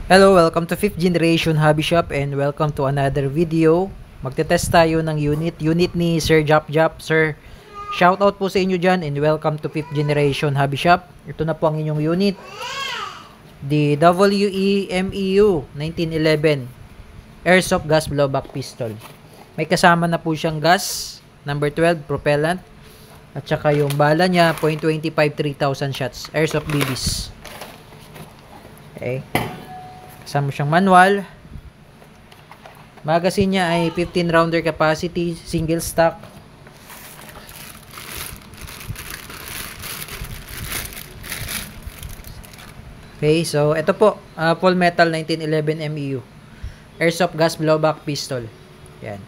Hello, welcome to 5th Generation Hobby Shop and welcome to another video. Magte-test tayo ng unit ni Sir Jap Jap. Sir, shout out po sa inyo dyan and welcome to 5th Generation Hobby Shop. Ito na po ang inyong unit. The WE-MEU 1911 Airsoft Gas Blowback Pistol. May kasama na po siyang gas, number 12, propellant. At saka yung bala niya, .25 3,000 shots. Airsoft BBs. Okay. Kasama siyang manual. Magazine niya ay 15 rounder capacity, single stock. Okay, so ito po, full metal 1911 MEU. Airsoft gas blowback pistol. Yan.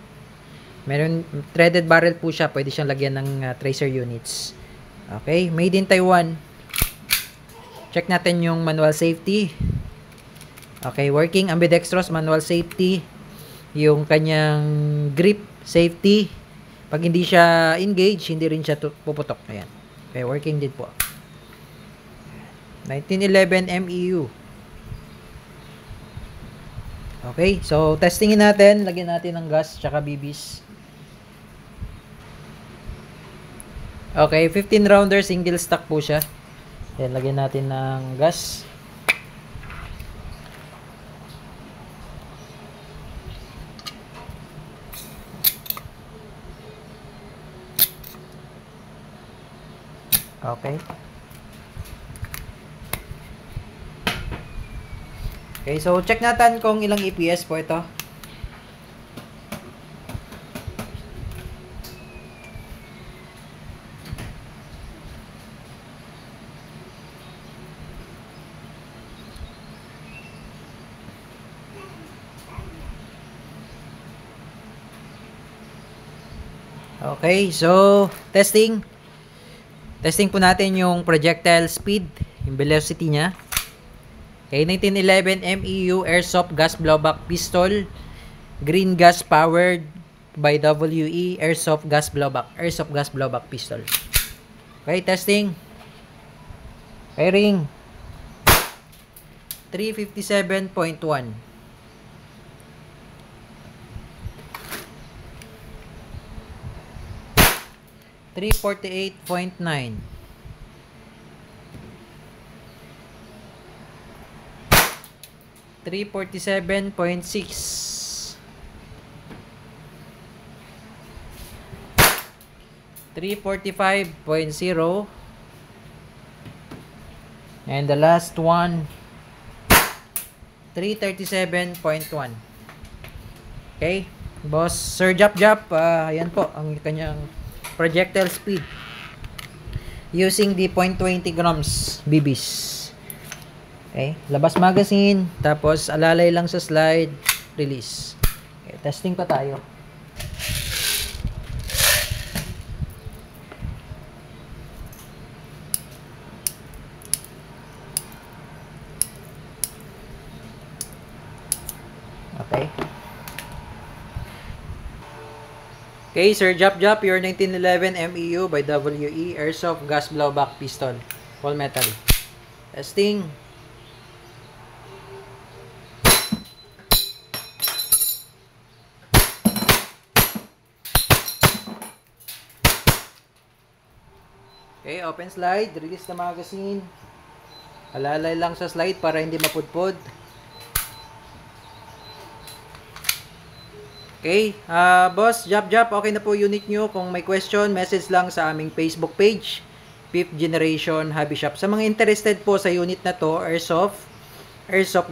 Meron threaded barrel po siya, pwede siyang lagyan ng tracer units. Okay, made in Taiwan. Check natin yung manual safety. Okay, working ambidextrous manual safety. Yung kanyang grip safety. Pag hindi siya engage, hindi rin siya puputok. Ayan. Okay, working din po. 1911 MEU. Okay, so testingin natin. Lagyan natin ng gas tsaka BBs. Okay, 15 rounder single stock po siya. Ayan, lagyan natin ng gas. Okay. Okay, so check natin kung ilang EPS po ito. Okay, so testing. Testing po natin yung projectile speed, yung velocity niya. Okay, 1911 MEU Airsoft Gas Blowback Pistol. Green gas powered by WE Airsoft Gas Blowback. Airsoft Gas Blowback Pistol. Okay, testing. Firing. 357.1. 348.9. 347.6. 345.0. And the last one, 337.1. Okay, boss Sir Jap Jap, ayan po ang kanyang projectile speed using the 0.20 grams BBs. Okay, labas magazine, tapos alalay lang sa slide, release. Okay, testing pa tayo. Okay. Okay, Sir Jap Jap, your 1911 MEU by WE Airsoft Gas Blowback Pistol. Full metal. Testing. Okay, open slide. Release the magazine. Alalay lang sa slide para hindi mapudpod. Okay, boss, Jap Jap, okay na po unit nyo. Kung may question, message lang sa aming Facebook page, 5th Generation Hobby Shop. Sa mga interested po sa unit na to, Airsoft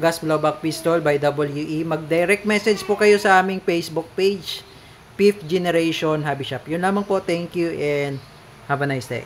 Gas Blowback Pistol by WE, mag-direct message po kayo sa aming Facebook page, 5th Generation Hobby Shop. Yun lamang po, thank you and have a nice day.